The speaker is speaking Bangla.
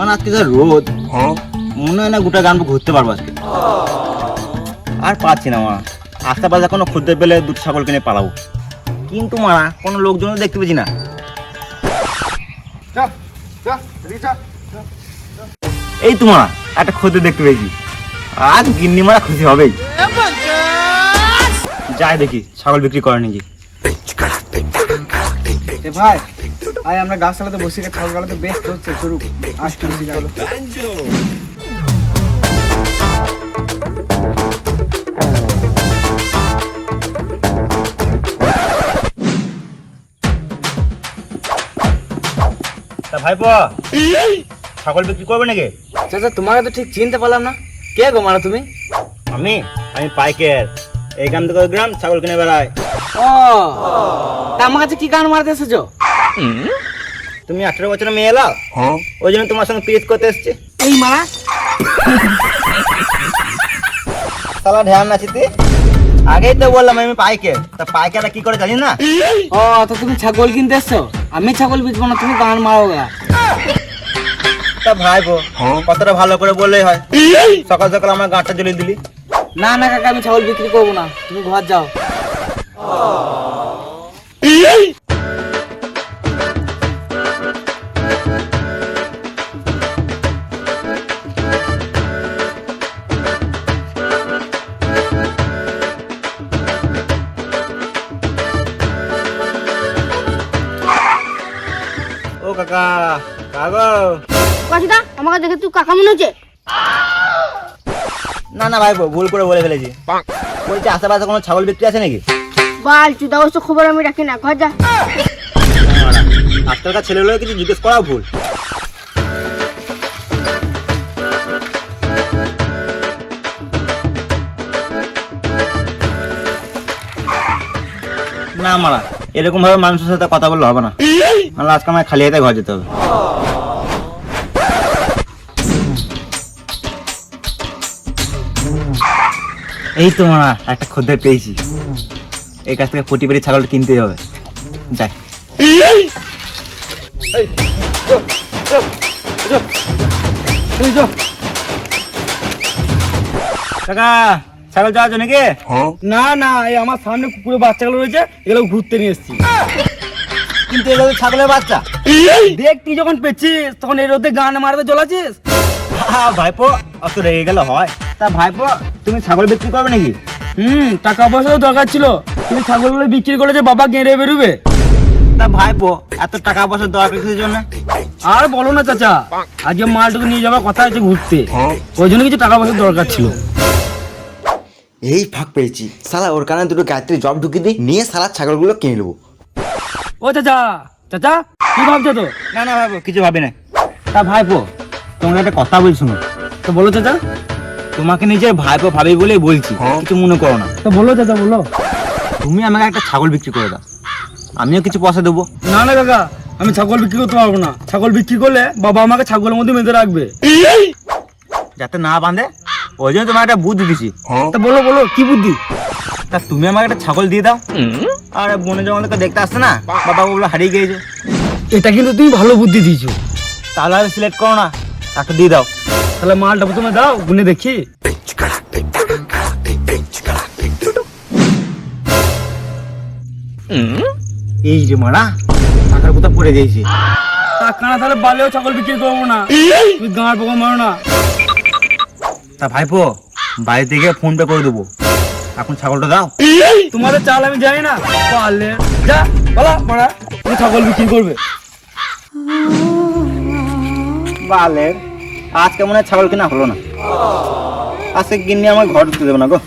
মানে আজকে যা রোদ, মনে হয় না গোটা গান ঘুরতে পারবো আজকে। আর পাচ্ছি না মারা, আশেপাশে কোনো খুঁজতে পেলে দুটো ছাগল কিনে পালাবো, কিন্তু মারা কোনো লোকজন দেখতে পেয়েছি না। এই তো মারা একটা খুঁজতে দেখতে পেয়েছি, আজ গিন্নি মারা খুশি হবেই। যাই দেখি ছাগল বিক্রি করে নাকি। ভাই আয় আমরা গাছতলাতে বসে ছাগল গালাতে বেশ হচ্ছে শুরু আসতে চলো। তা ভাইপো ছাগল বিক্রি করবে নাকি? চাচা তোমাকে তো ঠিক চিনতে পারলাম না, কে গো মারা তুমি? আমি পাইকার, এই গ্রাম থেকে ওই গ্রাম ছাগল কিনে বেড়ায়। ও তা আমার কাছে কি গান মারতে এসেছো? তুমি 18 বছরের মেয়ে এলো, ওই জন্য তোমার সঙ্গে পিরিত করতে এসছি। এই মারা সালা ধ্যান নাচিতে, আগেই তো বললাম আমি পাইকার, তা পাইকারটা কি করে জানিস না? ও তো তুমি ছাগল কিনতে এসছো, আমি ছাগল বেচবো না, তুমি গান মারো গা। তা ভাইপো কতটা ভালো করে বললেই হয়, সকাল সকাল আমার গাঁটটা জ্বলিয়ে দিলি। না না কাকা আমি ছাগল বিক্রি করবো না, তুমি ঘর যাও। ও কাকা, কাগো। কাশিদা আমাকে দেখে তুই কাকা মনে হচ্ছে? না না ভাইপো ভুল করে বলে ফেলেছি, বলছি আশেপাশে কোনো ছাগল বিক্রি আছে নাকি? বাল চুদা অবশ্য খবর আমি রাখি না, ঘর যা। আজকালকার ছেলেগুলো কিছু জিজ্ঞেস করাও ভুল। না মারা, এরকম ভাবে মানুষের সাথে কথা বললে হবে না, নাহলে আজকে আমার খালি হাতে ঘর যেতে হবে। এই তো মারা একটা খদ্দের পেয়েছি, এই কাছ থেকে ফুটি পেটি ছাগলটা কিনতেই হবে, যাই। কাকা ছাগল চাওয়ার জন্য নাকি? না না এই আমার সামনে কুকুরের বাচ্চাগুলো রয়েছে, এগুলো ঘুরতে নিয়ে এসেছি। কিন্তু এগুলো ছাগলের বাচ্চা। দেখ তুই যখন পেয়েছিস তখন এর রোদে গান মারতে জ্বলাছিস। ভাইপো অত রেগে গেল হয়? তা ভাইপো তুমি ছাগল বিক্রি করবে নাকি? টাকা পয়সাও দরকার ছিল, তুমি ছাগলগুলো বিক্রি করে যে বাবা গেঁড়ে বেরোবে। তা ভাইপো এত টাকা পয়সা দরকার কিসের জন্য? আর বলো না চাচা, আজকে মালটুকু নিয়ে যাওয়ার কথা আছে ঘুরতে, ওই জন্য কিছু টাকা পয়সা দরকার ছিল। এই ফাঁক পেয়েছি, শালা ওর কানে দুটো গায়ত্রী জব ঢুকিয়ে দিই, নিয়ে শালা ছাগলগুলো কিনে নেবো। ও চাচা চাচা কি ভাবছো তো? না না ভাইপো কিছু ভাবি না। তা ভাইপো তোমাকে একটা কথা বলছি শোনো। তো বলো চাচা। তোমাকে নিজের ভাইপো ভাবি বলেই বলছি, কিছু মনে করো না। তো বলো চাচা বলো। তুমি আমাকে একটা ছাগল বিক্রি করে দাও, আমিও কিছু পয়সা দেবো। না না কাকা আমি ছাগল বিক্রি করতে পারবো না, ছাগল বিক্রি করলে বাবা আমাকে ছাগলের মধ্যে বেঁধে রাখবে। যাতে না বাঁধে, ওই জন্য তোমার একটা বুদ্ধি দিছি। তা বলো বলো কি বুদ্ধি? তা তুমি আমাকে একটা ছাগল দিয়ে দাও, আর বনে জঙ্গলে দেখতে আসছে না, বাবা ওগুলো হারিয়ে গিয়েছে। এটা কিন্তু তুমি ভালো বুদ্ধি দিয়েছো। তাহলে আর সিলেক্ট করো না, তাকে দিয়ে দাও। তাহলে মালটা প্রথমে দাও, গুনে দেখি। এই যে মারা টাকার কোথা পড়ে গেছে। টাকা না তাহলে বালেও ছাগল বিক্রি করবো না, তুমি গাঁড় পোকা মারো না। তা ভাইপো বাড়ি থেকে ফোন পে করে দেবো, এখন ছাগলটা দাও। তোমাদের চাল আমি জানি না, পারলে যা বলা মারা তুমি ছাগল বিক্রি করবে। বালের আজকে মনে হয় ছাগল কিনা হলো না, আজকে কিনে আমার ঘর ঢুকতে দেবো না গো।